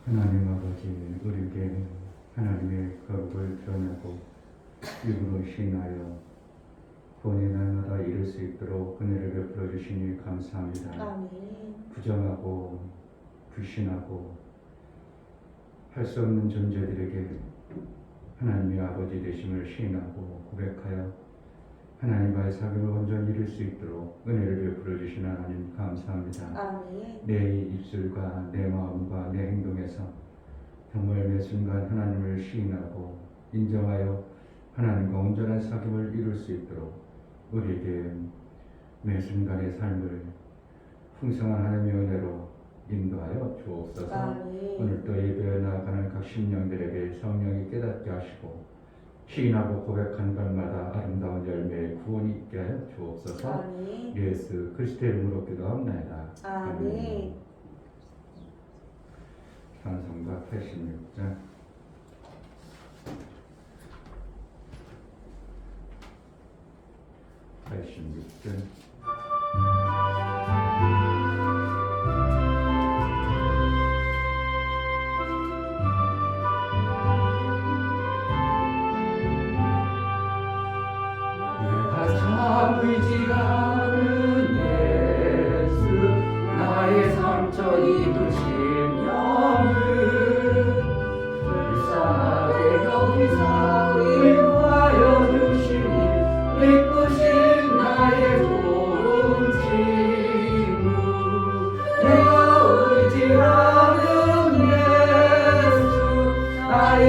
하나님 아버지, 우리에게 하나님의 거룩을 드러내고 일부러 시인하여 구원의 날마다 이룰 수 있도록 은혜를 베풀어 주시니 감사합니다. 아멘. 부정하고 불신하고 할 수 없는 존재들에게 하나님의 아버지 되심을 시인하고 고백하여 하나님과의 사귐을 온전히 이룰 수 있도록 은혜를 베풀어 주시는 하나님 감사합니다. 아멘. 내 입술과 내 마음과 내 행동에서 정말 매 순간 하나님을 시인하고 인정하여 하나님과 온전한 사귐을 이룰 수 있도록 우리에게 매 순간의 삶을 풍성한 하나님의 은혜로 인도하여 주옵소서. 아멘. 오늘도 예배에 나아가는 각 심령들에게 성령이 깨닫게 하시고 시인하고 고백한 것마다 아름다운 열매의 구원이 있게 하여 주옵소서. 아멘. 예수 그리스도의 이름으로 기도합니다. 아멘. 찬송가 86장 86장 참을지 않은 예수 나의 상처 입으신 영을 불쌍하게 여기사 위로하여 주시니 기쁘신 나의 좋은 친구 내가 의지하는 예수 나의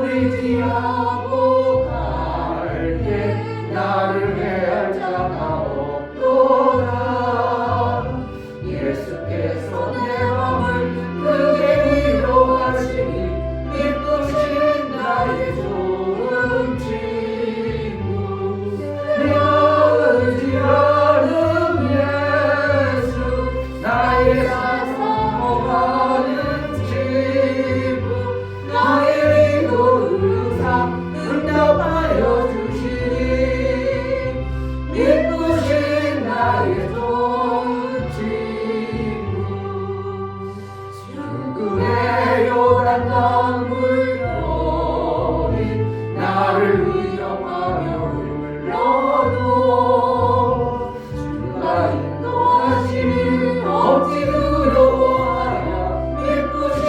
의지하고 갈게 나를 해할 자가 없도다 예수께서 내 맘을 크게 위로하시니 기쁘신 나의 좋은 친구 내가 의지하는 예수 나의 사랑하는 친구 나의 응답하여 주시니 기쁘신 나의 좋은 친구 죽음의 요단 강물결이 나를 위협하며 흘러도 주가 인도하시니 어찌 두려워하랴 기쁘신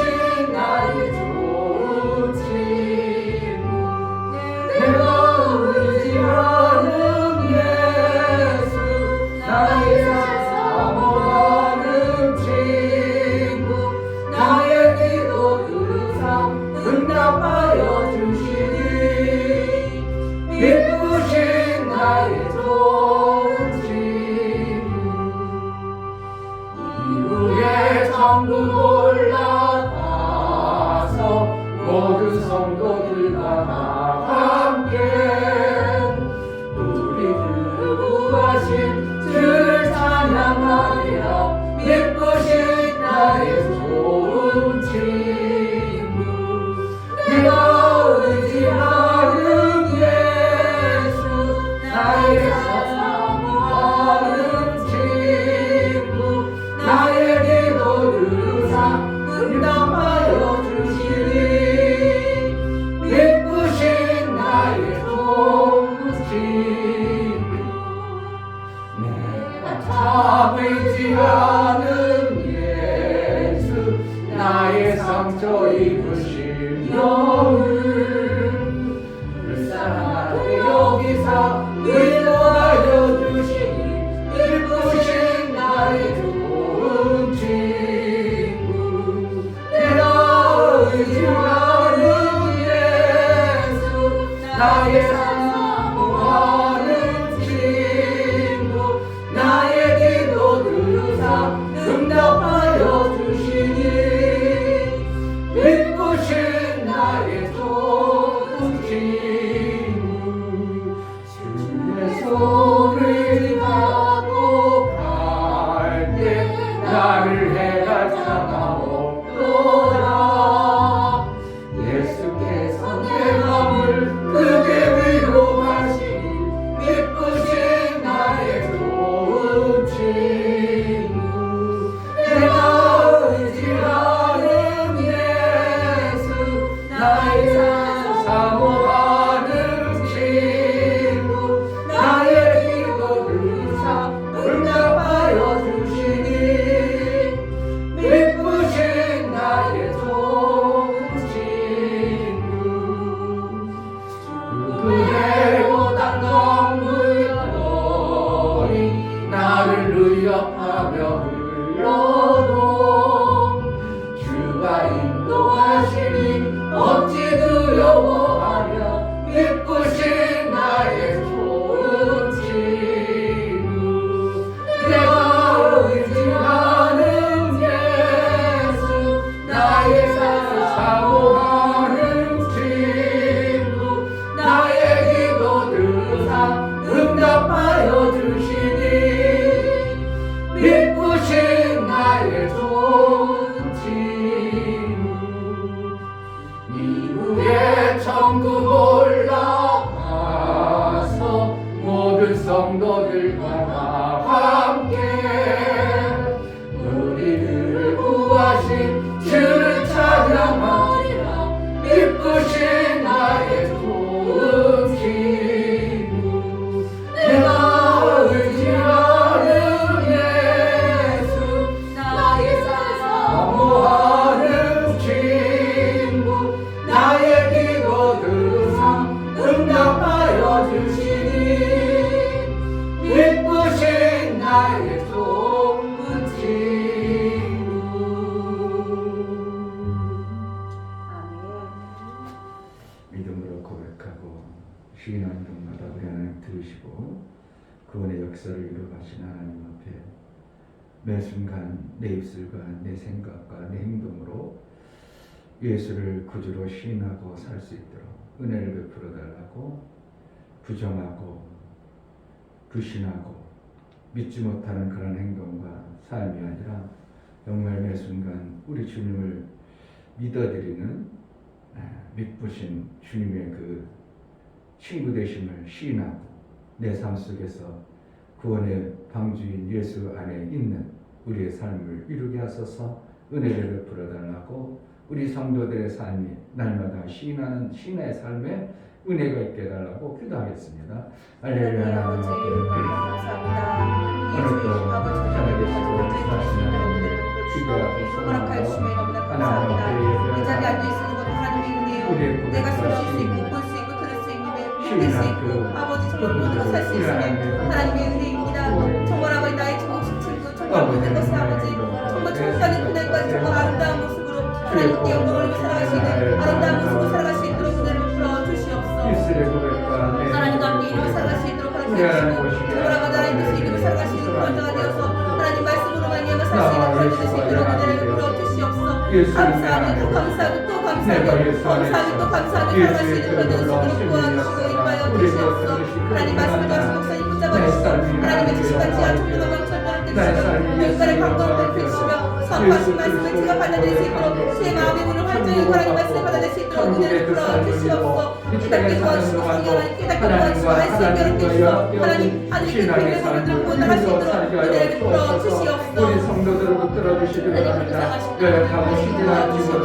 나의 좋은 친구 내가 의지하는 예수 나의 사모하는 친구 나의 기도 들으사 응답하여 주시니 기쁘신 나의 좋은 친구 이후에 천국 올라가서 모든 성도들과 다 함께 우리들을 구하신 주를 찬양하리라 기쁘신 나의 좋은 친구 내가 의지하는 예수 나의 사모하는 친구 나의 기도 들으사 응답하여 주시니 기쁘신 나의 좋은 친구 내가 참을지 않은 예수 나의 상처 입으신 영을 불쌍하게 여기사 위로하여 주시니 기쁘신 나의 좋은 친구 내가 의지 또한 내 입술과 내 생각과 내 행동으로 예수를 구주로 시인하고 살 수 있도록 은혜를 베풀어 달라고 부정하고 불신하고 믿지 못하는 그런 행동과 삶이 아니라 정말 매 순간 우리 주님을 믿어드리는 믿부신 주님의 그 친구 되심을 시인하고 내 삶 속에서 구원의 방주인 예수 안에 있는 우리의 삶을 이루게 하소서. 은혜를 베풀어 달라고 우리 성도들의 삶이 날마다 시인하는 신의 삶에 은혜가 있게 해달라고 기도하겠습니다. 할렐루야. 아버지 감사합니다. 오늘도 하나님의 기도하고 허락하여 주시면 너무나 감사합니다. 이 자리에 앉아있는 것 하나님의 은혜요 내가 살수 있고 볼 수 있고 들을 수 있고 믿을 수 있고 아버지 정말 모든 것을 살수 있으면 하나님의 은혜입니다. 정말 아버지 나의 정신 친구 정말 모든 것을 아버지 정말 청소하는 그날까지 정말 아름다운 모습으로 하나님께 영광을 올리고 살아갈 수 있는 아름다운 모습으로 살아갈 수 있도록 은혜를 풀어 주시옵소서. 하나님과 함께 이루어 살아갈 수 있도록 하나님께 주시고 정말 아버지 하나님 뜻을 이루고 살아갈 수 있는 권자가 되어서 하나님 말씀으로 말미암아 살 수 있는 권자 될수 있도록 은혜를 풀어 주시옵소서. 감사하고 또 감사하고 또 감사하고 감사하고 또 감사하고 살아갈 수 있는 권자 될수 있도록 도와주시고 인도하여 주시옵소서. 하나님 말씀을 가신 목사님 붙잡아주시고 하나님의 주시같이 아침과 명철과 함께 주시고 눈깔의 광광을 펼치시며 선포하신 말씀을 제가 받아낼 수 있도록 제 마음의 문을 활짝히 하나님 말씀을 받아낼 수 있도록 은혜를 풀어 주시옵소서. 깨닫게 도와주시고 하나님 깨닫게 도와주시고 말씀 깨닫게 주시고 하나님 하나님께 드리는 소리들을 보답할 수 있도록 은혜를 풀어 주시옵소서. 우리 성도들을 붙들어 주시기 바랍니다. 열악하고 신실한 집으로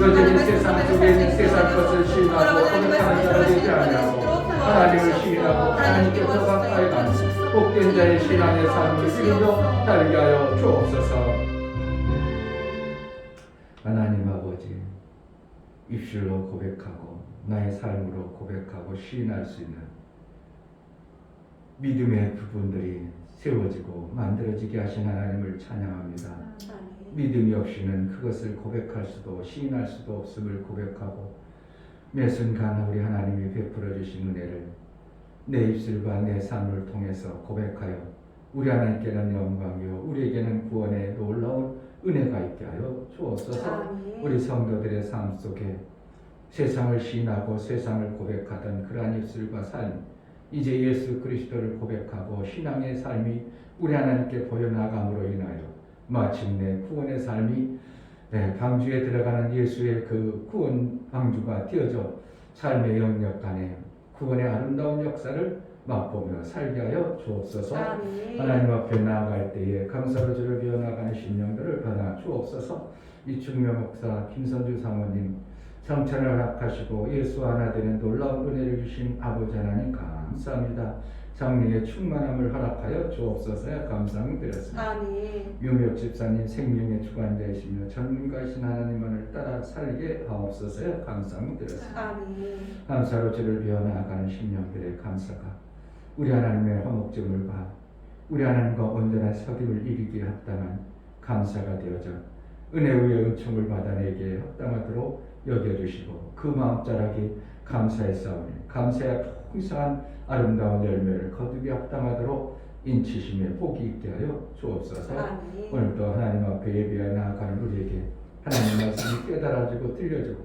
여전히 세상 속에 있는 세상 것을 시인하고 거듭하는 자가 되지 아니하고 하나님을 시인하고 하나님께서 가까이 가는 복된 자의 신앙의 삶을 이루며 살게 하여 주옵소서. 하나님 아버지, 입술로 고백하고 나의 삶으로 고백하고 시인할 수 있는 믿음의 부분들이 세워지고 만들어지게 하신 하나님을 찬양합니다. 믿음이 없이는 그것을 고백할 수도 시인할 수도 없음을 고백하고 매 순간 우리 하나님이 베풀어 주신 은혜를 내 입술과 내 삶을 통해서 고백하여 우리 하나님께는 영광이요 우리에게는 구원의 놀라운 은혜가 있게 하여 주옵소서. 우리 성도들의 삶 속에 세상을 시인하고 세상을 고백하던 그러한 입술과 삶, 이제 예수 그리스도를 고백하고 신앙의 삶이 우리 하나님께 보여나감으로 인하여 마침내 구원의 삶이 방주에 들어가는 예수의 그 구원 방주가 되어져 삶의 영역 간에 구원의 아름다운 역사를 맛보며 살게 하여 주옵소서. 하나님 앞에 나아갈 때에 감사로 주를 비워나가는 심령들을 받아 주옵소서. 이충명 목사 김선주 사모님 성찬을 허락하시고 예수 하나 되는 놀라운 은혜를 주신 아버지 하나님 감사합니다. 성령의 충만함을 허락하여 주옵소서. 감사드렸습니다. 유명 집사님 생명의 주관자이시며 전문가이신 하나님만을 따라 살게 하옵소서. 감사드렸습니다. 감사로 주를 비워나가는 심령들의 감사가 우리 하나님의 화목제물과 우리 하나님과 온전한 사귐을 이루기에 합당한 감사가 되어져 은혜의 은총을 받아내기에 합당하도록 여겨주시고 그 마음자락이 감사의 싸움에 감사의 풍성한 아름다운 열매를 거두기에 합당하도록 인치심에 복이 있게 하여 주옵소서. 오늘도 하나님 앞에 예배하여 나아가는 우리에게 하나님 말씀이 깨달아지고 들려지고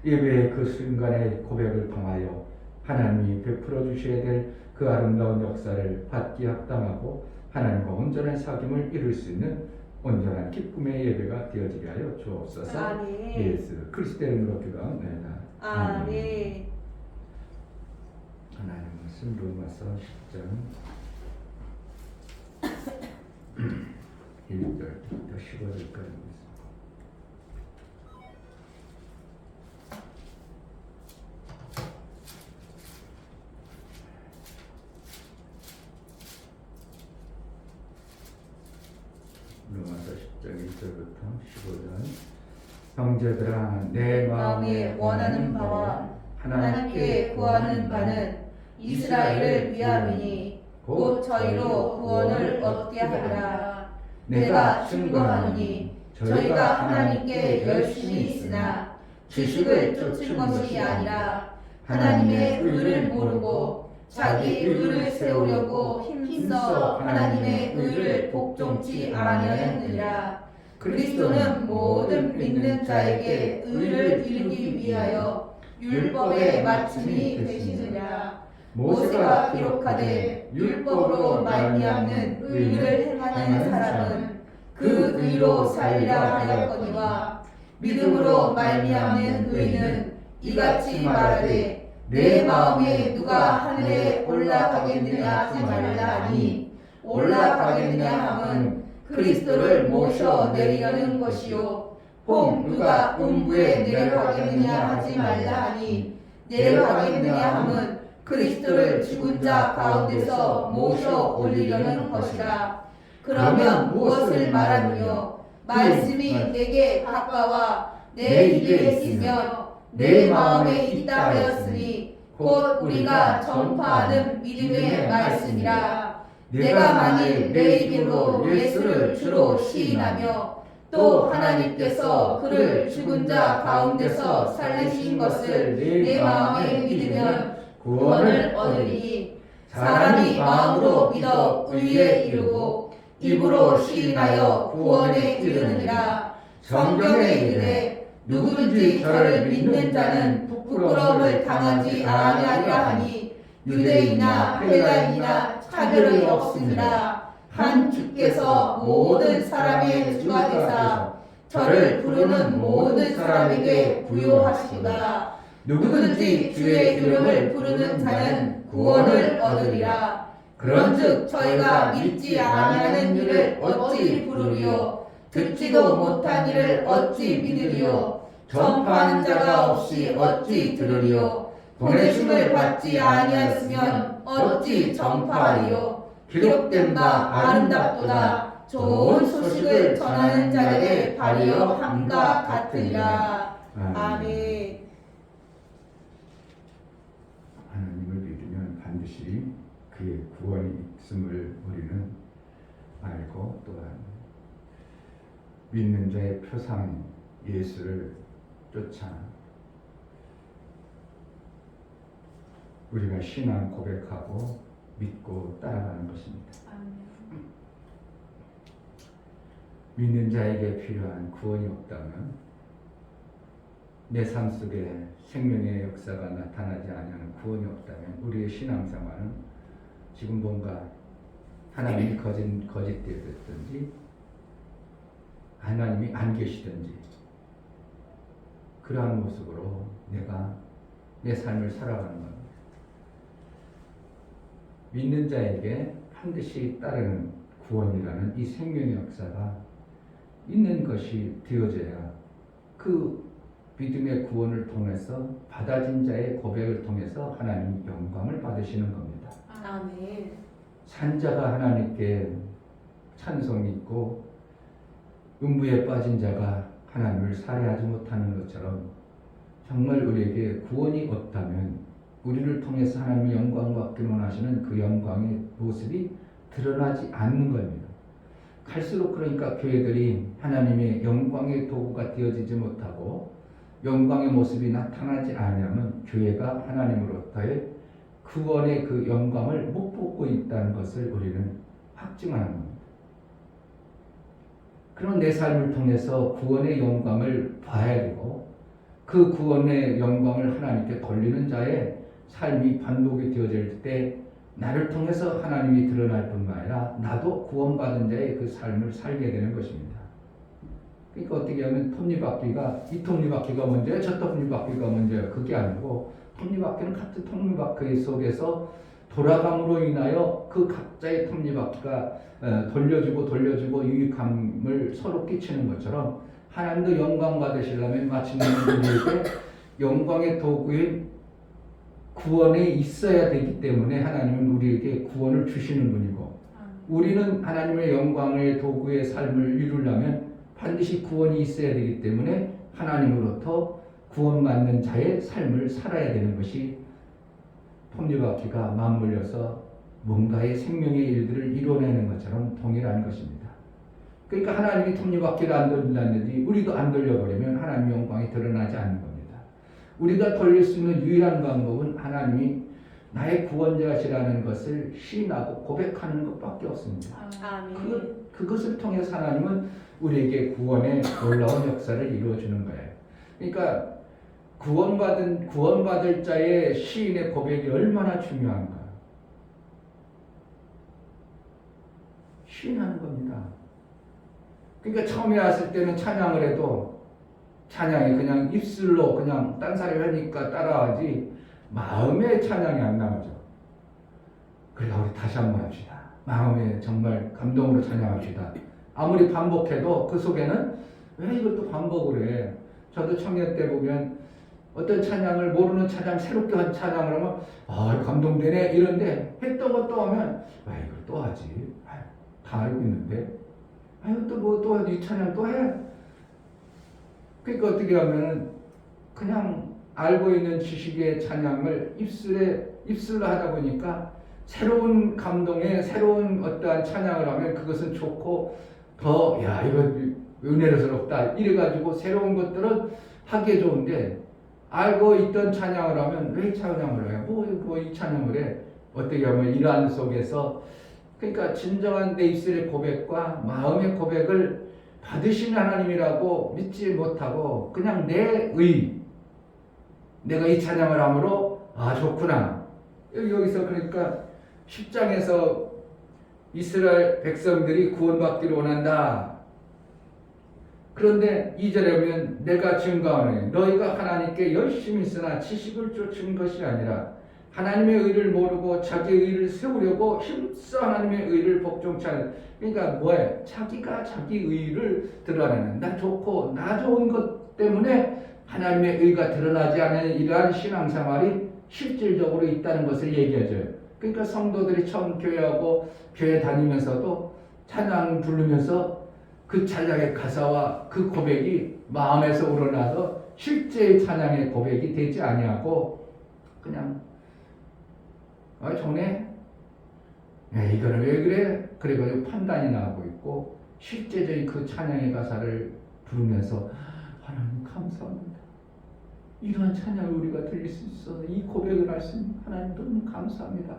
예배의 그 순간의 고백을 통하여 하나님이 베풀어 주셔야 될 그 아름다운 역사를 받기에 합당하고 하나님과 온전한 사귐을 이룰 수 있는 온전한 기쁨의 예배가 되어지게 하여 주옵소서. 예수 그리스도의 이름으로 기도합니다. 아멘. 하나님 말씀 로마서 10장 1절부터 15절까지 로마서 10장 1절부터 15절. 형제들아 내 마음에 원하는 바와 하나님께 구하는 바는 이스라엘을 위함이니 곧 저희로 구원을 얻게 하리라. 내가 증거하노니 저희가 하나님께 열심히 있으나 지식을 쫓은 것이 아니라 하나님의 의를 모르고 자기 의를 세우려고 힘써 하나님의 의를 복종치 아니하였느니라. 그리스도는 모든 믿는 자에게 의를 이루기 위하여 율법의 마침이 되시느니라. 모세가 기록하되 율법으로 말미암는 의를 행하는 사람은 그 의로 살리라 하였거니와 믿음으로 말미암는 의는 이같이 말하되 내 마음에 누가 하늘에 올라가겠느냐 하지 말라 하니 올라가겠느냐 함은 그리스도를 모셔 내리려는 것이요 혹 누가 음부에 내려가겠느냐 하지 말라 하니 내려가겠느냐 함은 그리스도를 죽은 자 가운데서 모셔 올리려는 것이라. 그러면 무엇을 말하느뇨? 말씀이 내게 가까워 내 입에 있으며 내 마음에 있다 하였으니 곧 우리가 전파하는 믿음의 말씀이라. 내가 만일 내 입으로 예수를 주로 시인하며 또 하나님께서 그를 죽은 자 가운데서 살리신 것을 내 마음에 믿으면 구원을 얻으리니 사람이 마음으로 믿어 의에 이르고 입으로 시인하여 구원에 이르느니라. 성경에 이르되 누구든지 저를 믿는 자는 부끄러움을 당하지 아니하리라 하니 유대인이나 헬라인이나 차별이 없으니라. 한 주께서 모든 사람의 주가 되사 저를 부르는 모든 사람에게 부요하시도다. 누구든지 주의 이름을 부르는 자는 구원을 얻으리라. 그런즉 저희가 믿지 아니하는 일을 어찌 부르리요? 듣지도 못한 일을 어찌 믿으리요? 전파하는 자가 없이 어찌 들으리요? 보내심을 받지 아니하였으면 어찌 전파하리요? 기록된 바 아름답도다. 좋은 소식을 전하는 자들의 발이여 함과 같으리라. 아멘. 하나님을 믿으면 반드시 그의 구원이 있음을 우리는 알고 또한 믿는 자의 표상 예수를 쫓아 우리가 신앙 고백하고 믿고 따라가는 것입니다. 믿는 자에게 필요한 구원이 없다면 내 삶 속에 생명의 역사가 나타나지 않는 구원이 없다면 우리의 신앙생활은 지금 뭔가 하나님이 거짓되었든지 하나님이 안 계시든지 그러한 모습으로 내가 내 삶을 살아가는 겁니다. 믿는 자에게 반드시 따르는 구원이라는 이 생명의 역사가 있는 것이 되어져야 그 믿음의 구원을 통해서 받아진 자의 고백을 통해서 하나님 영광을 받으시는 겁니다. 아멘. 산자가 하나님께 찬송이 있고 음부에 빠진 자가 하나님을 살해하지 못하는 것처럼 정말 우리에게 구원이 없다면 우리를 통해서 하나님의 영광 받기를 원하시는 그 영광의 모습이 드러나지 않는 겁니다. 갈수록 그러니까 교회들이 하나님의 영광의 도구가 되어지지 못하고 영광의 모습이 나타나지 않으면 교회가 하나님으로부터의 구원의 그 영광을 못 보고 있다는 것을 우리는 확증하는 겁니다. 그런 내 삶을 통해서 구원의 영광을 봐야 되고 그 구원의 영광을 하나님께 돌리는 자의 삶이 반복이 되어질 때 나를 통해서 하나님이 드러날 뿐만 아니라 나도 구원받은 자의 그 삶을 살게 되는 것입니다. 그러니까 어떻게 하면 톱니바퀴가 이 톱니바퀴가 먼저야 저 톱니바퀴가 먼저야 그게 아니고 톱니바퀴는 같은 톱니바퀴 속에서 돌아감으로 인하여 그 각자의 톱니바퀴가 돌려주고 유익함을 서로 끼치는 것처럼 하나님도 영광 받으시려면 마침내 우리에게 영광의 도구인 구원에 있어야 되기 때문에 하나님은 우리에게 구원을 주시는 분이고 우리는 하나님의 영광의 도구의 삶을 이루려면 반드시 구원이 있어야 되기 때문에 하나님으로부터 구원받는 자의 삶을 살아야 되는 것이 톱니바퀴가 맞물려서 뭔가의 생명의 일들을 이뤄내는 것처럼 동일한 것입니다. 그러니까 하나님이 톱니바퀴를 안 돌린다든지 우리도 안 돌려버리면 하나님의 영광이 드러나지 않는 겁니다. 우리가 돌릴 수 있는 유일한 방법은 하나님이 나의 구원자시라는 것을 시인하고 고백하는 것밖에 없습니다. 아멘. 그것을 통해서 하나님은 우리에게 구원의 놀라운 역사를 이루어주는 거예요. 그러니까 구원받을 자의 시인의 고백이 얼마나 중요한가. 시인하는 겁니다. 그러니까 처음에 왔을 때는 찬양을 해도 찬양이 그냥 입술로 그냥 딴 사람이 하니까 따라하지 마음의 찬양이 안 나오죠. 그러니까 우리 다시 한번 합시다. 마음에 정말 감동으로 찬양합시다. 아무리 반복해도 그 속에는 왜 이것도 반복을 해. 저도 청년 때 보면 어떤 찬양을 모르는 찬양 새롭게 한 찬양을 하면 감동되네 이런데 했던 것도 하면 왜 이걸 또 하지? 다 알고 있는데 또 이 찬양 또 해? 그러니까 어떻게 하면은 그냥 알고 있는 지식의 찬양을 입술로 하다 보니까 새로운 감동에 새로운 어떠한 찬양을 하면 그것은 좋고 더 이거 은혜로스럽다 이래가지고 새로운 것들은 하기에 좋은데 알고 있던 찬양을 하면 왜 찬양을 해요? 뭐 이 찬양을 해? 어떻게 하면 이러한 속에서 그러니까 진정한 내 입술의 고백과 마음의 고백을 받으시는 하나님이라고 믿지 못하고 그냥 내가 이 찬양을 함으로 좋구나. 여기서 그러니까 10장에서 이스라엘 백성들이 구원받기를 원한다. 그런데 2절에 보면 내가 증거하노니 너희가 하나님께 열심히 쓰나 지식을 쫓은 것이 아니라 하나님의 의를 모르고 자기 의를 세우려고 힘써 하나님의 의를 복종치 않은. 그러니까 뭐예요? 자기가 자기 의를 드러내는 나 좋고 나 좋은 것 때문에 하나님의 의가 드러나지 않는 이러한 신앙생활이 실질적으로 있다는 것을 얘기해줘요. 그러니까 성도들이 처음 교회하고 교회 다니면서도 찬양 부르면서 그 찬양의 가사와 그 고백이 마음에서 우러나서 실제의 찬양의 고백이 되지 아니하고 그냥 정네? 이거는 왜 그래? 그래가지고 판단이 나오고 있고 실제적인 그 찬양의 가사를 부르면서 하나님 감사합니다. 이러한 찬양을 우리가 들릴 수 있어서 이 고백을 할 수 있는 하나님 너무 감사합니다.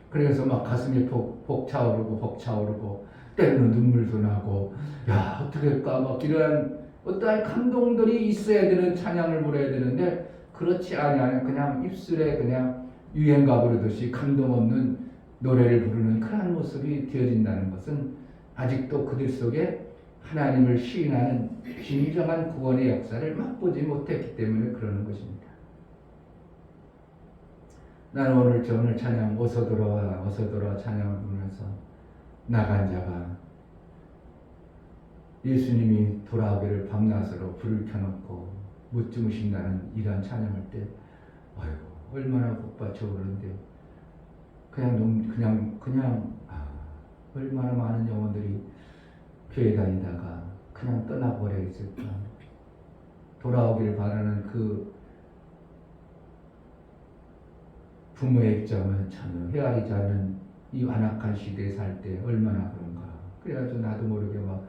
그래서 막 가슴이 벅차오르고 때로는 눈물도 나고 어떻게 할까 막 이러한 어떠한 감동들이 있어야 되는 찬양을 불러야 되는데 그렇지 아니하는 그냥 입술에 그냥 유행가 부르듯이 감동 없는 노래를 부르는 그러한 모습이 되어진다는 것은 아직도 그들 속에 하나님을 시인하는 진정한 구원의 역사를 맛보지 못했기 때문에 그러는 것입니다. 나는 오늘 찬양 어서 돌아와 찬양을 부르면서 나간 자가 예수님이 돌아오기를 밤낮으로 불을 켜놓고 못 주무신다는 이러한 찬양할 때 얼마나 복받쳐 오르는데 그냥 얼마나 많은 영혼들이 교회 다니다가 그냥 떠나버려 있을까. 돌아오기를 바라는 그 부모의 입장은 참 헤아리지 않는 이 완악한 시대에 살 때 얼마나 그런가. 그래가지고 나도 모르게 막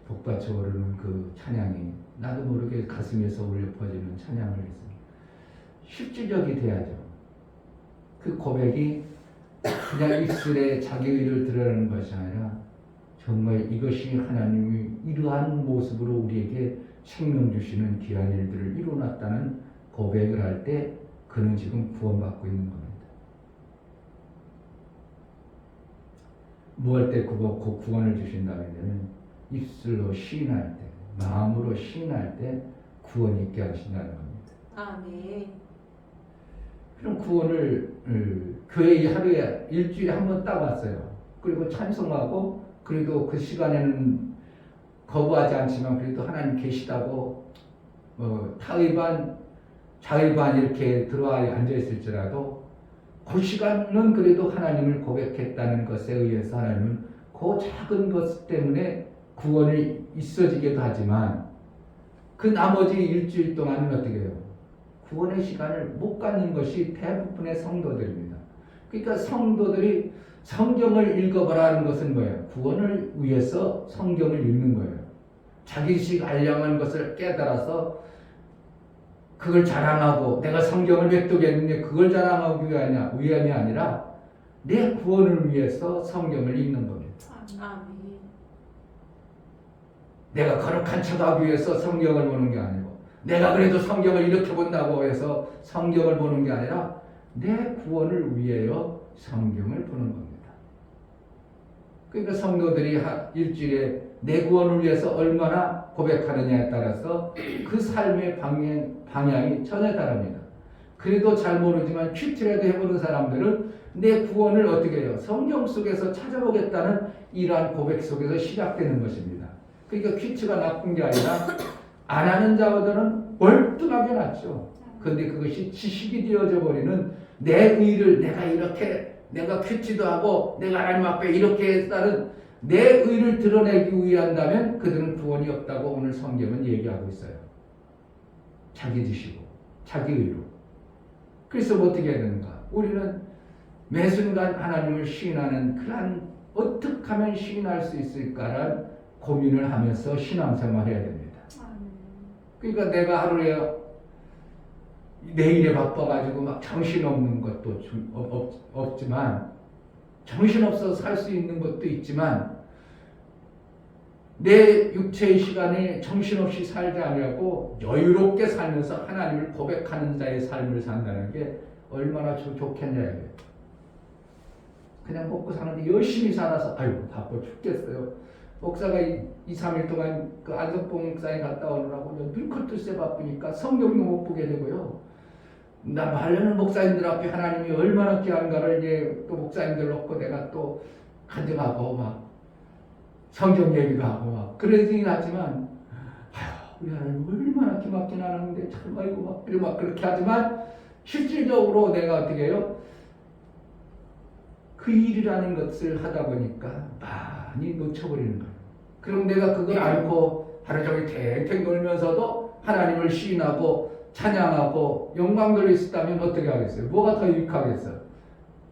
복받쳐 오르는 그 찬양이 나도 모르게 가슴에서 울려 퍼지는 찬양을 했습니다. 실질적이 돼야죠. 그 고백이 그냥 입술에 자기 의를 드러내는 것이 아니라 정말 이것이 하나님이 이러한 모습으로 우리에게 생명 주시는 귀한 일들을 이루어놨다는 고백을 할 때 그는 지금 구원받고 있는 겁니다. 뭐 할 때 구원을 주신다면 입술로 시인할 때, 마음으로 시인할 때 구원이 있게 하신다는 겁니다. 아멘. 그럼 구원을 교회 하루에 일주일에 한 번 딱 왔어요. 그리고 찬송하고 그래도 그 시간에는 거부하지 않지만 그래도 하나님 계시다고 타의반 자의반 이렇게 들어와 앉아있을지라도 그 시간은 그래도 하나님을 고백했다는 것에 의해서 하나님은 그 작은 것 때문에 구원이 있어지기도 하지만 그 나머지 일주일 동안은 어떻게 해요? 구원의 시간을 못 갖는 것이 대부분의 성도들입니다. 그러니까 성도들이 성경을 읽어보라는 것은 뭐예요? 구원을 위해서 성경을 읽는 거예요. 자기식 알량한 것을 깨달아서 그걸 자랑하고 내가 성경을 몇 개했는데 그걸 자랑하기 위함이 아니라 내 구원을 위해서 성경을 읽는 겁니다. 아멘. 내가 거룩한 척하기 위해서 성경을 보는 게 아니고 내가 그래도 성경을 이렇게 본다고 해서 성경을 보는 게 아니라 내 구원을 위하여 성경을 보는 겁니다. 그러니까 성도들이 일주일에 내 구원을 위해서 얼마나 고백하느냐에 따라서 그 삶의 방향이 전혀 다릅니다. 그래도 잘 모르지만 큐티라도 해보는 사람들은 내 구원을 어떻게 해요? 성경 속에서 찾아보겠다는 이러한 고백 속에서 시작되는 것입니다. 그러니까 큐티가 나쁜 게 아니라 안 하는 자들은 월등하게 낫죠. 그런데 그것이 지식이 되어져 버리는 내 의를 내가 큐티도 하고 내가 하나님 앞에 이렇게 했다는 내 의를 드러내기 위한다면 그들은 구원이 없다고 오늘 성경은 얘기하고 있어요. 자기 지식으로, 자기 의로. 그래서 어떻게 해야 되는가? 우리는 매 순간 하나님을 시인하는 그러한 어떻게 하면 시인할 수 있을까라는 고민을 하면서 신앙생활 해야 됩니다. 그러니까 내가 하루에 내일에 바빠가지고 막 정신없는 것도 없지만 정신없어서 살 수 있는 것도 있지만 내 육체의 시간에 정신없이 살지 않으려고 여유롭게 살면서 하나님을 고백하는 자의 삶을 산다는 게 얼마나 좋겠냐 이게. 그냥 먹고 사는데 열심히 살아서 아유 바빠 죽겠어요. 목사가 2-3일 동안 그 안석봉 목사님 갔다 오느라고 눈컷들새 바쁘니까 성경도 못 보게 되고요. 나 말하는 목사님들 앞에 하나님이 얼마나 귀한가를 이제 또 목사님들 놓고 내가 또 간증하고 막 성경 얘기도 하고 막 그러긴 하지만 아휴 우리 하나님 얼마나 기막힌 하나님인데 참 아이고 막 그렇게 하지만 실질적으로 내가 어떻게 해요? 그 일이라는 것을 하다 보니까 많이 놓쳐버리는 거예요. 그럼 내가 그걸 알고 하루 종일 탱탱 놀면서도 하나님을 시인하고 찬양하고 영광들이 있었다면 어떻게 하겠어요? 뭐가 더 유익하겠어요?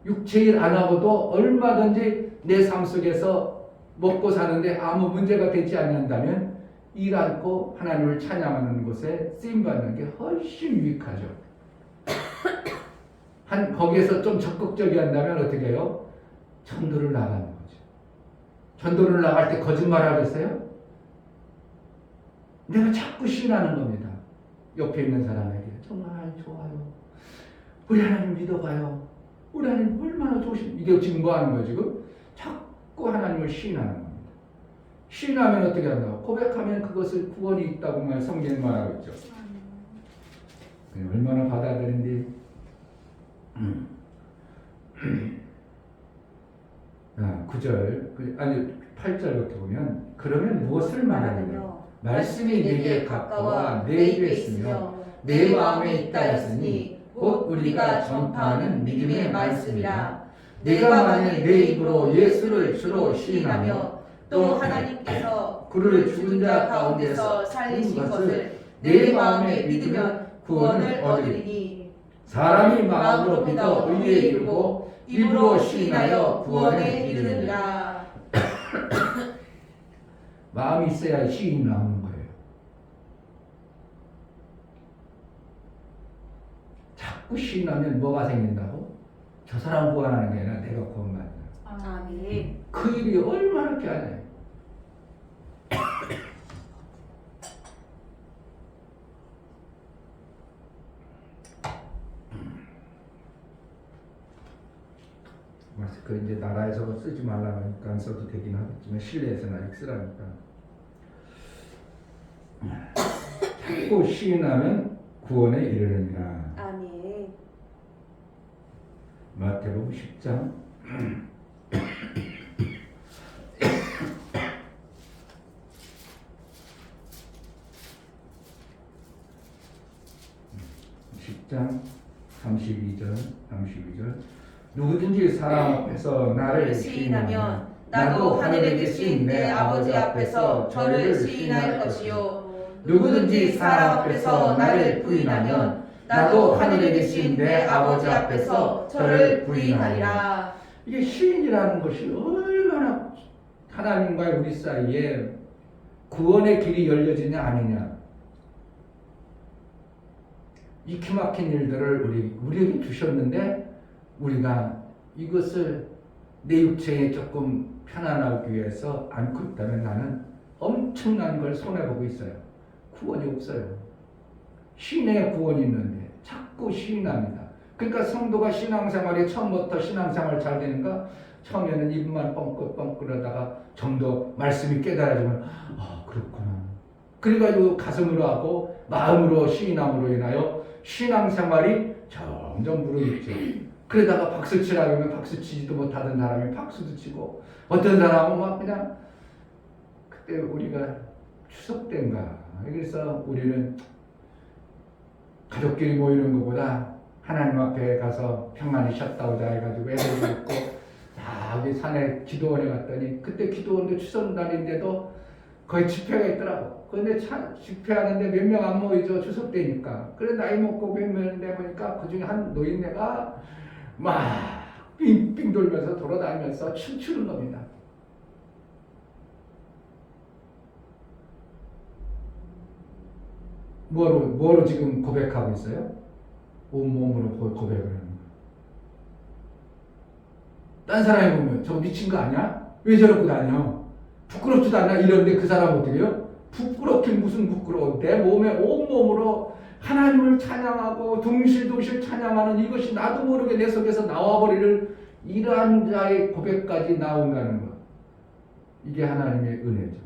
육체일 안 하고도 얼마든지 내 삶 속에서 먹고 사는데 아무 문제가 되지 않는다면 일 않고 하나님을 찬양하는 곳에 쓰임받는 게 훨씬 유익하죠. 거기에서 좀 적극적이 한다면 어떻게 해요? 전도를 나가는 거죠. 전도를 나갈 때 거짓말 하겠어요? 내가 자꾸 신하는 겁니다. 옆에 있는 사람에게 정말 좋아요. 우리 하나님 믿어봐요. 우리 하나님 얼마나 좋으신 이게 지금 뭐 하는 거예요 지금? 자꾸 하나님을 시인하는 겁니다. 시인하면 어떻게 한다고? 고백하면 그것을 구원이 있다고 성경이 말하고 있죠. 얼마나 받아들인지 9절 아니 8절부터 보면 그러면 무엇을 말하느냐 말씀이 내게 가까워 내 입에 있으며 내 마음에 있다 했으니 곧 우리가 전파하는 믿음의 말씀이라. 내가 만일 내 입으로 예수를 주로 시인하며 또 하나님께서 그를 죽은 자 가운데서 살리신 것을 내 마음에 믿으면 구원을 얻으리니 사람이 마음으로 믿어 의에 이르고 입으로 시인하여 구원에 이르느니라. 마음이 있어야 시인이 나오는 거예요. 자꾸 시인하면 뭐가 생긴다고? 저 사람 구원하는 게 아니라 내가 구원받는. 아멘. 그 일이 얼마나 귀하냐. 마스크 이제 나라에서 쓰지 말라니까 안 써도 되긴 하겠지만 실내에서는 아직 쓰라니까. 자꾸 시인하면 구원에 이르느니라. 아멘. 마태복음 10장 10장 32절 누구든지 사람 앞에서 나를 시인하면 나도 하늘에 계신 내 아버지 앞에서 저를 시인할 것이요 누구든지 사람 앞에서 나를 부인하면 나도 하늘에 계신 내 아버지 앞에서 저를 부인하리라. 이게 시인이라는 것이 얼마나 하나님과 우리 사이에 구원의 길이 열려지냐 아니냐. 이 기막힌 일들을 우리에게 주셨는데 우리가 이것을 내 육체에 조금 편안하기 위해서 안고 있다면 나는 엄청난 걸 손해보고 있어요. 구원이 없어요. 신의 구원이 있는데 자꾸 시인합니다. 그러니까 성도가 신앙생활이 처음부터 신앙생활 잘 되는가? 처음에는 입만 뻥긋뻥긋 하다가 좀 더 말씀이 깨달아지면 아 그렇구나. 그래가지고 가슴으로 하고 마음으로 시인함으로 인하여 신앙생활이 점점 무르익죠. 그러다가 박수치라고 하면 박수치지도 못하던 사람이 박수도 치고 어떤 사람은 막 그냥 그때 우리가 추석 때인가 그래서 우리는 가족끼리 모이는 것보다 하나님 앞에 가서 평안히 쉬었다 오자 해가지고 애들도 있고 다 여기 산에 기도원에 갔더니 그때 기도원도 추석날인데도 거의 집회가 있더라고. 근데 집회하는데 몇 명 안 모이죠. 추석 때니까. 그래 나이 먹고 몇 명 되보니까 그중에 한 노인네가 막 빙빙 돌면서 돌아다니면서 춤추는 겁니다. 뭐로 지금 고백하고 있어요? 온몸으로 고백을 하는 거예요. 딴 사람이 보면 저 미친 거 아니야? 왜 저러고 다녀? 부끄럽지도 않아? 이런데 그 사람 어떻게 해요? 부끄럽긴 무슨 부끄러워. 내 몸에 온몸으로 하나님을 찬양하고 둥실둥실 찬양하는 이것이 나도 모르게 내 속에서 나와버리는 이러한 자의 고백까지 나온다는 것. 이게 하나님의 은혜죠.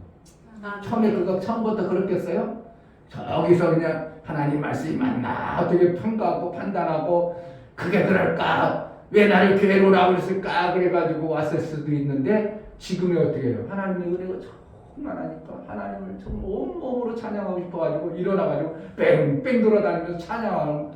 처음에 그거 처음부터 그렇겠어요? 저기서 그냥 하나님 말씀이 맞나 어떻게 평가하고 판단하고 그게 그럴까? 왜 나를 교회로 오라고 그랬을까? 그래가지고 왔을 수도 있는데 지금이 어떻게 해요? 하나님의 은혜가 정말 하니까 하나님을 정말 온몸으로 찬양하고 싶어가지고 일어나가지고 뺑뺑 돌아다니면서 찬양하는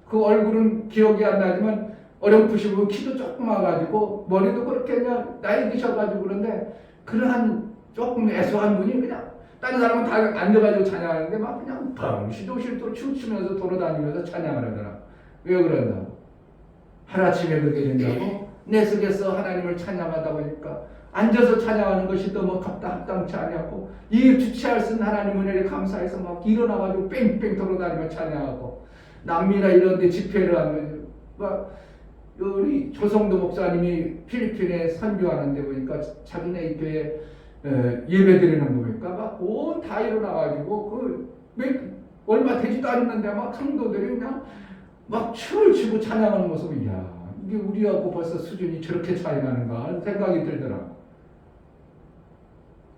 그 얼굴은 기억이 안 나지만 어렴풋이고 키도 조그마가지고 머리도 그렇게 그냥 나이 드셔가지고 그런데 그러한 조금 애소한 분이 그냥 다른 사람은 다 앉아가지고 찬양하는데 막 그냥 시도실도 춤추면서 돌아다니면서 찬양을 하더라. 왜 그런다고? 하루아침에 그렇게 된다고? 내 속에서 하나님을 찬양하다 보니까 앉아서 찬양하는 것이 너무 합당치 아니하고 이 주체할 수 있는 하나님 은혜를 감사해서 막 일어나가지고 뺑뺑 돌아다니며 찬양하고 남미나 이런 데 집회를 하면 막 우리 조성도 목사님이 필리핀에 선교하는데 보니까 자기네 교회 예배 드리는 거 보니까 막 온 다 일어나가지고 얼마 되지도 않았는데 막 성도들이 그냥 막 춤을 추고 찬양하는 모습이 야 이게 우리하고 벌써 수준이 저렇게 차이 나는가 하는 생각이 들더라고.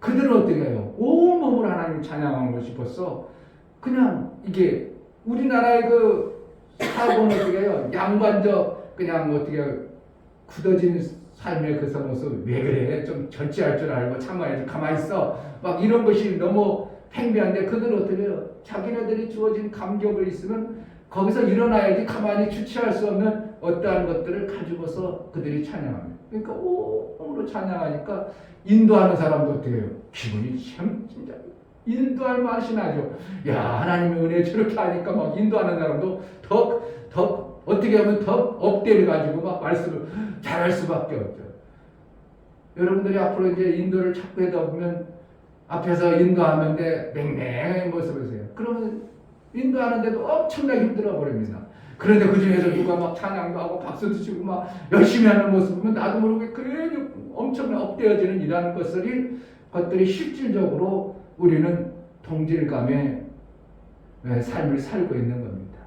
그들은 어떻게 해요? 온몸으로 하나님 찬양하는 것이 벌써 그냥 이게 우리나라의 그 사고는 어떻게 해요? 양반적 그냥 어떻게 굳어진 삶의 그 모습 왜 그래? 좀 절제할 줄 알고 참아야지 가만히 있어. 막 이런 것이 너무 팽배한데 그들은 어떻게 해요? 자기네들이 주어진 감격을 있으면 거기서 일어나야지 가만히 주체할 수 없는 어떠한 것들을 가지고서 그들이 찬양합니다. 그러니까 온몸으로 찬양하니까 인도하는 사람도 어떻게 해요? 기분이 참 진짜 인도할 맛이 나죠. 야 하나님의 은혜 저렇게 하니까 막 인도하는 사람도 더 어떻게 하면 더 업대를 가지고 막 말씀을 잘할 수밖에 없죠. 여러분들이 앞으로 이제 인도를 자꾸 하다 보면 앞에서 인도하는데 맹맹한 모습을 보세요. 그러면 인도하는데도 엄청나게 힘들어 버립니다. 그런데 그 중에서 누가 막 찬양도 하고 박수도 치고 막 열심히 하는 모습 보면 나도 모르게 괜히 엄청나게 업되어지는 이러한 것들이 실질적으로 우리는 동질감의 삶을 살고 있는 겁니다.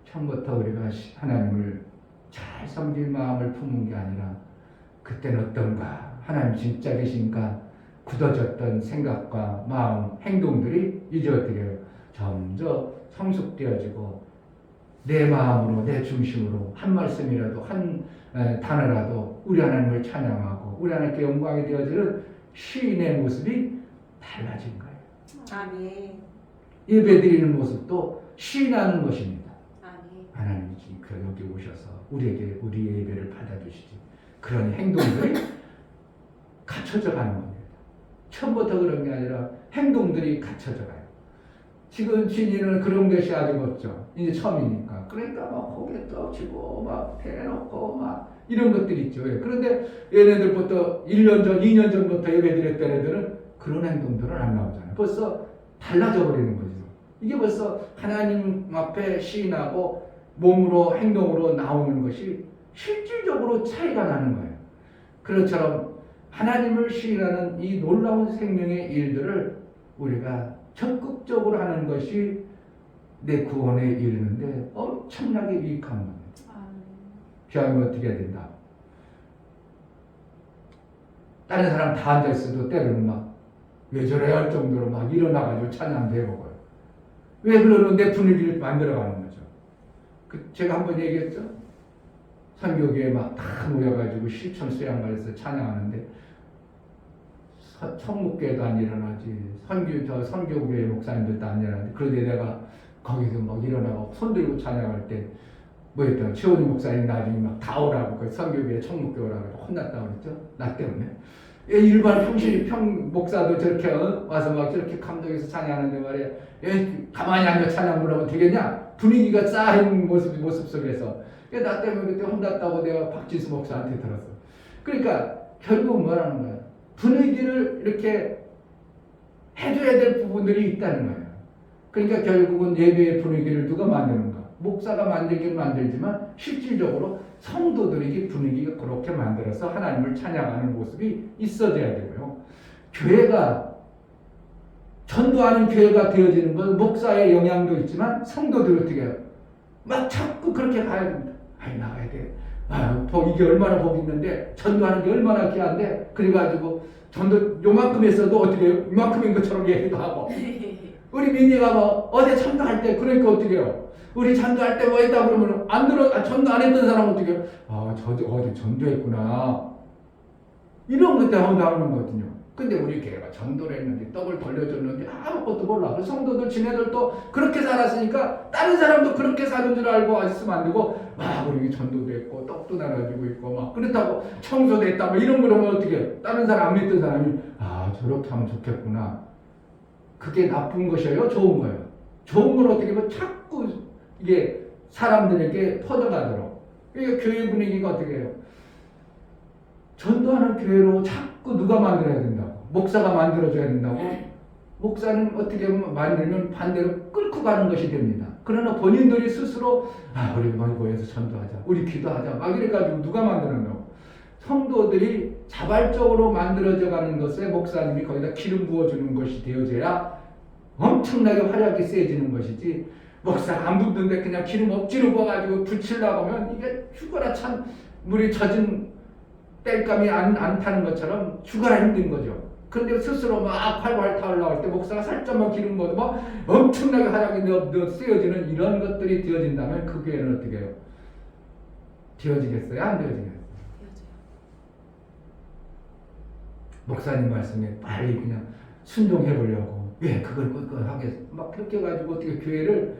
처음부터 우리가 하나님을 잘 섬길 마음을 품은 게 아니라 그때는 어떤가? 하나님 진짜 계신가? 굳어졌던 생각과 마음, 행동들이 이제 어떻게 해요? 점점 성숙되어지고 내 마음으로 내 중심으로 한 말씀이라도 한 단어라도 우리 하나님을 찬양하고 우리 하나님께 영광이 되어지는 시인의 모습이 달라진 거예요. 아멘. 예배드리는 모습도 시인하는 것입니다. 아멘. 하나님이 지금 여기 오셔서 우리에게 우리의 예배를 받아주시지. 그런 행동들이 갖춰져 가는 겁니다. 처음부터 그런 게 아니라 행동들이 갖춰져 가요. 지금 진이는 그런 것이 아직 없죠. 이제 처음이니까. 그러니까 막 고개 떡치고 막 대놓고 막 이런 것들이 있죠. 그런데 얘네들부터 1년 전, 2년 전부터 예배드렸던 애들은 그런 행동들은 안 나오잖아요. 벌써 달라져 버리는 거죠. 이게 벌써 하나님 앞에 시인하고 몸으로 행동으로 나오는 것이 실질적으로 차이가 나는 거예요. 그것처럼 하나님을 시인하는 이 놀라운 생명의 일들을 우리가 적극적으로 하는 것이 내 구원에 이르는데 엄청나게 유익한 겁니다. 기왕이면 어떻게 해야 된다? 다른 사람 다 앉아있어도 때로는 막 왜 저래 할 정도로 막 일어나가지고 찬양도 해보고요. 왜 그러는 내 분위기를 만들어가는 거죠. 제가 한번 얘기했죠. 선교교에 막 다 모여가지고 실천 수양관에서 찬양하는데 천국교회도 안 일어나지 선교교회 목사님들도 안 일어나지. 그런데 내가 거기서 막 일어나고 손 들고 찬양할 때 뭐였더라. 최원희 목사님 나중에 막 다 오라고 그 선교교회 천국교회 오라고 혼났다고 그랬죠. 나 때문에. 일반 목사도 저렇게 와서 막 저렇게 감동해서 찬양하는데 말이야. 가만히 앉아 찬양 부르면 되겠냐? 분위기가 쌓인 모습 속에서. 나 때문에 그때 혼났다고 내가 박지수 목사한테 들었어. 그러니까 결국 뭐라는 거야? 분위기를 이렇게 해줘야 될 부분들이 있다는 거예요. 그러니까 결국은 예배의 분위기를 누가 만드는가? 목사가 만들긴 만들지만 실질적으로 성도들에게 분위기가 그렇게 만들어서 하나님을 찬양하는 모습이 있어져야 되고요. 교회가 전도하는 교회가 되어지는 건 목사의 영향도 있지만 성도들 어떻게 해요? 막 자꾸 그렇게 가야 됩니다. 나가야 돼. 이게 얼마나 복이 있는데 전도하는 게 얼마나 귀한데 그래가지고 전도 요만큼 했어도 어떻게 해요? 이만큼인 것처럼 얘기도 하고 우리 민희가 뭐 어제 전도할 때 그러니까 어떻게 해요? 우리 전도할 때 뭐 했다 그러면 전도 안 했던 사람은 어떻게 해요? 어제 전도했구나 이런 것 때문에 나오는 거거든요. 근데 우리 교회가 전도를 했는지 떡을 돌려줬는지 아무것도 몰라. 그 성도들 지네들도 그렇게 살았으니까 다른 사람도 그렇게 사는 줄 알고 있으면 안 되고 막 우리 전도도 했고 떡도 나눠주고 있고 막 그렇다고 청소도 했다 뭐 이런 거라면 어떻게 해요? 다른 사람 안 믿던 사람이 저렇게 하면 좋겠구나. 그게 나쁜 것이에요? 좋은 거예요? 좋은 건 어떻게 보면 자꾸 이게 사람들에게 퍼져가도록. 그러니까 교회 분위기가 어떻게 해요? 전도하는 교회로 자꾸 누가 만들어야 된다고? 목사가 만들어줘야 된다고? 목사는 어떻게 보면 만들면 반대로 끌고 가는 것이 됩니다. 그러나 본인들이 스스로 우리 모여서 전도하자, 우리 기도하자 막 이래가지고 누가 만들어낸다고? 성도들이 자발적으로 만들어져 가는 것에 목사님이 거기다 기름 부어주는 것이 되어져야 엄청나게 활약이 세지는 것이지 목사가 안 붓는데 그냥 기름 억지로 부어가지고 붙이려고 하면 이게 죽어라 참 물이 젖은 땔감이 안 타는 것처럼 죽어라 힘든 거죠. 그런데 스스로 막 활발 타올라올 때 목사가 살짝만 기름 부어도 막 엄청나게 활약이 쓰여지는 이런 것들이 되어진다면 그 교회는 어떻게 해요? 되어지겠어요? 안 되어지겠어요? 목사님 말씀에 빨리 그냥 순종해 보려고 그걸 하겠어 막 그렇게 해가지고 어떻게 교회를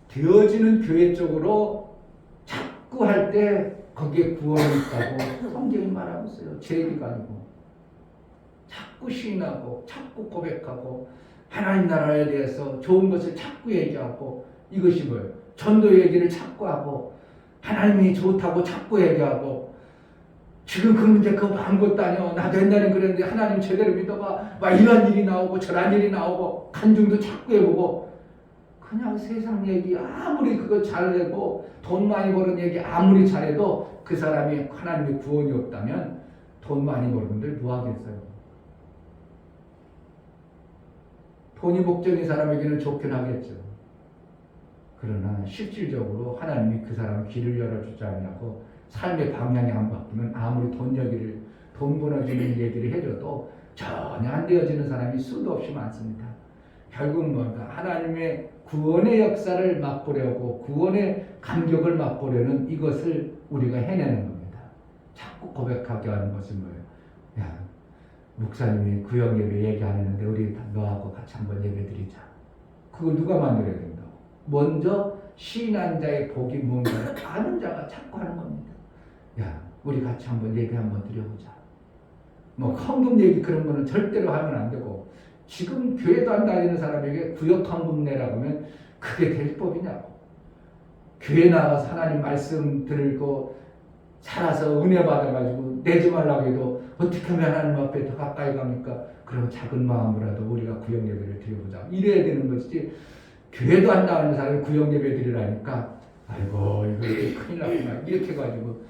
되어지는 교회 쪽으로 자꾸 할 때 거기에 구원이 있다고 성경이 말하고 있어요. 제 얘기가 아니고 자꾸 시인하고 자꾸 고백하고 하나님 나라에 대해서 좋은 것을 자꾸 얘기하고 이것이 뭐예요? 전도 얘기를 자꾸 하고 하나님이 좋다고 자꾸 얘기하고 지금 그 문제 그거 아무것도 아니야. 나도 옛날에 그랬는데 하나님 제대로 믿어봐. 막 이런 일이 나오고 저런 일이 나오고 간증도 자꾸 해보고 그냥 세상 얘기 아무리 그거 잘내고 돈 많이 버는 얘기 아무리 잘해도 그 사람이 하나님의 구원이 없다면 돈 많이 버는 분들 뭐 하겠어요? 돈이 목적인 사람에게는 좋긴 하겠죠. 그러나 실질적으로 하나님이 그 사람 길을 열어주지 않냐고 삶의 방향이 안 바뀌면 아무리 돈 벌어주는 얘기를 해줘도 전혀 안 되어지는 사람이 수도 없이 많습니다. 결국은 뭔가 하나님의 구원의 역사를 맛보려고 구원의 감격을 맛보려는 이것을 우리가 해내는 겁니다. 자꾸 고백하게 하는 것은 뭐예요? 목사님이 구역 예배 얘기 안 했는데 우리 너하고 같이 한번 예배 드리자. 그걸 누가 만들어야 된다고? 먼저 시인한 자의 복이 뭔가를 아는 자가 자꾸 하는 겁니다. 우리 같이 한번 얘기 한번 드려보자. 뭐 헌금 얘기 그런 거는 절대로 하면 안 되고 지금 교회도 안 다니는 사람에게 구역 헌금 내라고 하면 그게 될 법이냐고. 교회 나가서 하나님 말씀 들고 살아서 은혜 받아가지고 내지 말라고 해도 어떻게 하면 하나님 앞에 더 가까이 갑니까? 그럼 작은 마음으로라도 우리가 구역 예배를 드려보자. 이래야 되는 것이지 교회도 안 나오는 사람이 구역 예배 드리라니까 아이고 이거 이렇게 큰일 났구나 이렇게 해가지고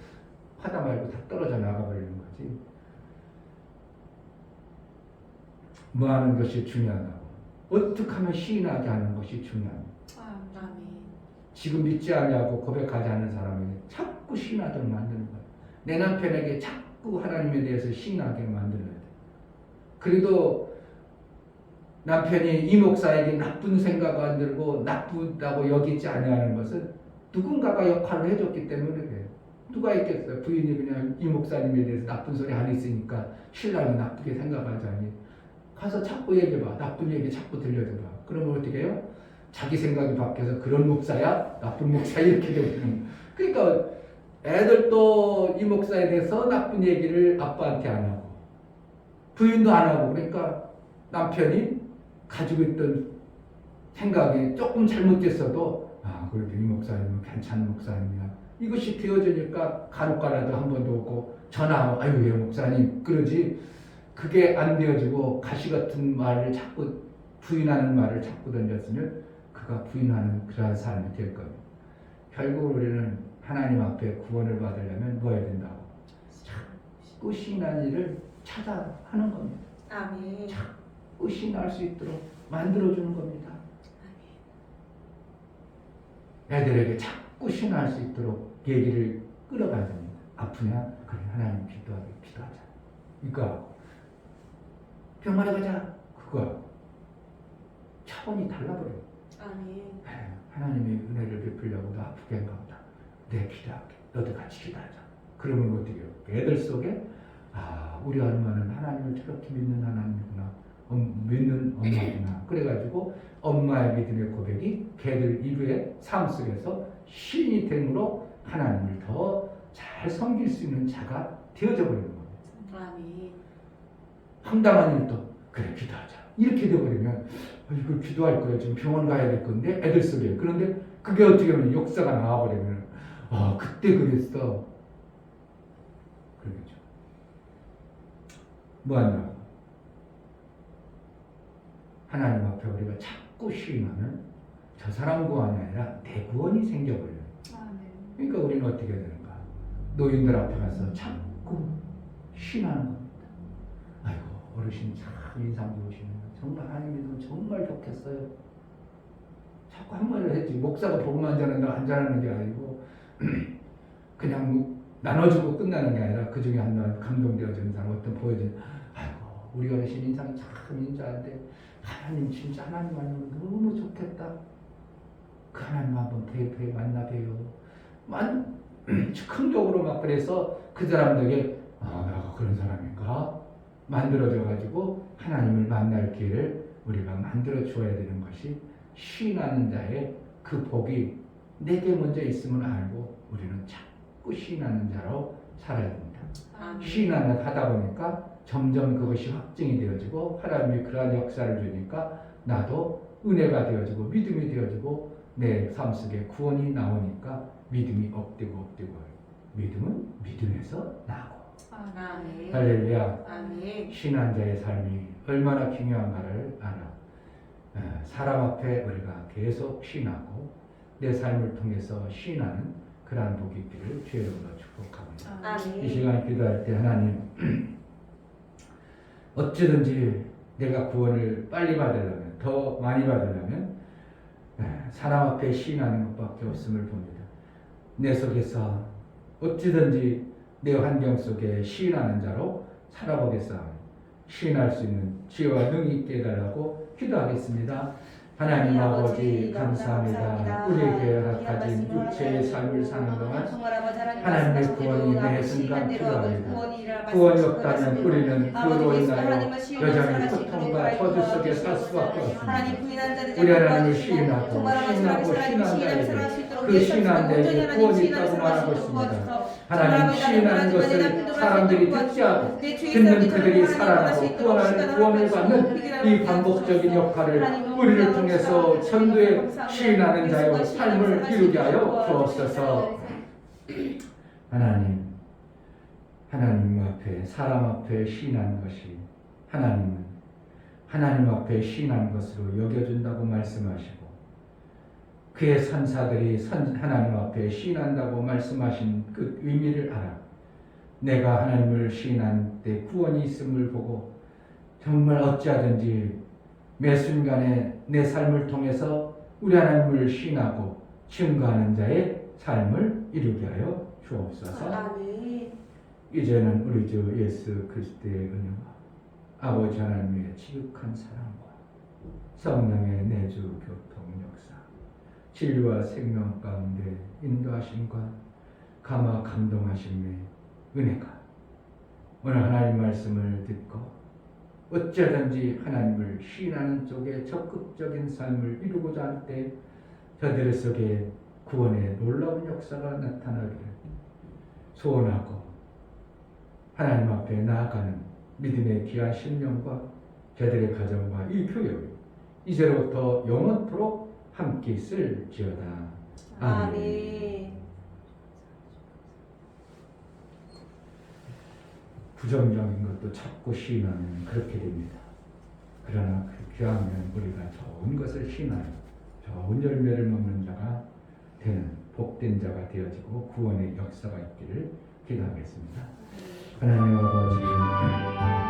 하다 말고 다 떨어져 나가버리는 거지. 뭐 하는 것이 중요하다고. 어떻게 하면 시인하게 하는 것이 중요합니다. 아멘. 지금 믿지 않냐고 고백하지 않는 사람에게 자꾸 시인하도록 만드는 거예요. 내 남편에게 자꾸 하나님에 대해서 시인하게 만들어야 돼요. 그래도 남편이 이 목사에게 나쁜 생각 안 들고 나쁘다고 여기지 아니하는 것은 누군가가 역할을 해줬기 때문에 그래요. 누가 있겠어요? 부인이 그냥 이 목사님에 대해서 나쁜 소리 안 했으니까 신랑이 나쁘게 생각하자니 가서 자꾸 얘기해봐. 나쁜 얘기 자꾸 들려줘봐. 그러면 어떻게 해요? 자기 생각이 바뀌어서 그런 목사야? 나쁜 목사 이렇게 되는 거예요. 그러니까 애들도 이 목사에 대해서 나쁜 얘기를 아빠한테 안 하고 부인도 안 하고 그러니까 남편이 가지고 있던 생각이 조금 잘못됐어도 그래도 이 목사님은 괜찮은 목사님이야. 이것이 되어지니까 간혹가라도 한 번도 오고 전화하고 아유 왜 목사님 그러지. 그게 안 되어지고 가시 같은 말을 자꾸 부인하는 말을 자꾸 던졌으면 그가 부인하는 그러한 삶이 될 겁니다. 결국 우리는 하나님 앞에 구원을 받으려면 뭐 해야 된다고? 자꾸 신한 일을 찾아 하는 겁니다. 아멘. 자꾸 신할 수 있도록 만들어주는 겁니다. 애들에게 자꾸 신할 수 있도록 얘기를 끌어가야 됩니다. 아프냐? 그래 하나님 기도하자. 이거 병원에 가자. 그거 차원이 달라버려요. 아멘. 하나님의 은혜를 베풀려고 너 아프게 한가 보다. 내 기도할게. 너도 같이 기도하자. 그러면 어떻게 해요? 애들 속에 우리 엄마는 하나님을 저렇게 믿는 하나님이구나. 믿는 엄마구나. 그래가지고 엄마의 믿음의 고백이 걔들 이후의 삶 속에서 신이 됨으로 하나님을 더 잘 섬길 수 있는 자가 되어져 버리는 겁니다. 아멘. 황당한 일도 그래 기도하자. 이렇게 돼버리면 이걸 기도할 거야. 지금 병원 가야 될 건데 애들 속에. 그런데 그게 어떻게 보면 역사가 나와버리면 그때 그랬어. 그러겠죠. 뭐 한다고? 하나님 앞에 우리가 자꾸 시인하면 저 사람 구원이 아니라 내 구원이 생겨버려요. 그러니까 우리는 어떻게 해야 되는가? 노인들 앞에 가서 자꾸 시인하는 겁니다. 아이고 어르신 참 인상 좋으시네요. 정말 하나님 믿으면 정말 좋겠어요. 자꾸 한마디를 했지. 목사가 복음만 전하는 게 아니고 그냥 나눠주고 끝나는 게 아니라 그 중에 한 명 감동되어지는 사람 어떤 보여지는 아이고 우리 어르신 인상이 참 인자한데 하나님 진짜 하나님 만나면 너무 좋겠다. 그 하나님 한번 뵈 만나 봬요. 즉흥적으로 막 그래서 그 사람들에게 내가 그런 사람인가 만들어져 가지고 하나님을 만날 기회를 우리가 만들어 주어야 되는 것이 시인하는 자의 그 복이 내게 먼저 있음을 알고 우리는 자꾸 시인하는 자로 살아야 됩니다. 시인하는 하다 보니까 점점 그것이 확증이 되어지고 하나님이 그러한 역사를 주니까 나도 은혜가 되어지고 믿음이 되어지고 내 삶 속에 구원이 나오니까 믿음이 업되고 믿음은 믿음에서 나고. 아멘. 할렐루야. 아멘. 신앙자의 삶이 얼마나 중요한가를 알아. 사람 앞에 우리가 계속 신하고 내 삶을 통해서 신하는 그러한 복이 있기를 주의 이름으로 축복합니다. 아멘. 이 시간 기도할 때 하나님 어찌든지 내가 구원을 빨리 받으려면 더 많이 받으려면 사람 앞에 시인하는 것밖에 없음을 봅니다. 내 속에서 어찌든지 내 환경 속에 시인하는 자로 살아보겠사오니 시인할 수 있는 지혜와 능이 있게 해달라고 기도하겠습니다. 하나님 아버지 감사합니다. 우리에게 허락하신 육체의 삶을 사는 동안 하나님의 구원이 매 순간 필요합니다. 구원이 없다면 우리는 그로 인하여 여전히 고통과 저주 속에 살 수밖에 없습니다. 우리 하나님을 시인하고 신한 자에게 그 신한 자에게 구원이 있다고 말하고 있습니다. 하나님 시인하는 것을 사람들이 듣는 그들이 살아나고 구원을 받는 이 반복적인 역할을 우리를 통해서 전도에 시인하는 자의 삶을 이루게 하여 주옵소서. 하나님 앞에 사람 앞에 시인하는 것이 하나님은 하나님 앞에 시인하는 것으로 여겨준다고 말씀하시고 그의 선사들이 하나님 앞에 시인한다고 말씀하신 그 의미를 알아. 내가 하나님을 시인한 때 구원이 있음을 보고 정말 어찌하든지 매 순간에 내 삶을 통해서 우리 하나님을 시인하고 증거하는 자의 삶을 이루게 하여 주옵소서. 아멘. 이제는 우리 주 예수 그리스도의 은혜와 아버지 하나님의 지극한 사랑과 성령의 내주 교통 역사, 진리와 생명 가운데 인도하심과 감화 감동하심의 은혜가 오늘 하나님 말씀을 듣고 어찌하든지 하나님을 시인하는 쪽에 적극적인 삶을 이루고자 할 때 저들 속에 구원의 놀라운 역사가 나타나기를 소원하고 하나님 앞에 나아가는 믿음의 귀한 신령과 저들의 가정과 이 교회를 이제로부터 영원토록 함께 있을지어다. 아멘. 아멘. 부정적인 것도 자꾸 시인하면 그렇게 됩니다. 그러나 그 귀하면 우리가 좋은 것을 시인하여 좋은 열매를 먹는 자가 되는 복된 자가 되어지고 구원의 역사가 있기를 기도하겠습니다. 하나님 아버지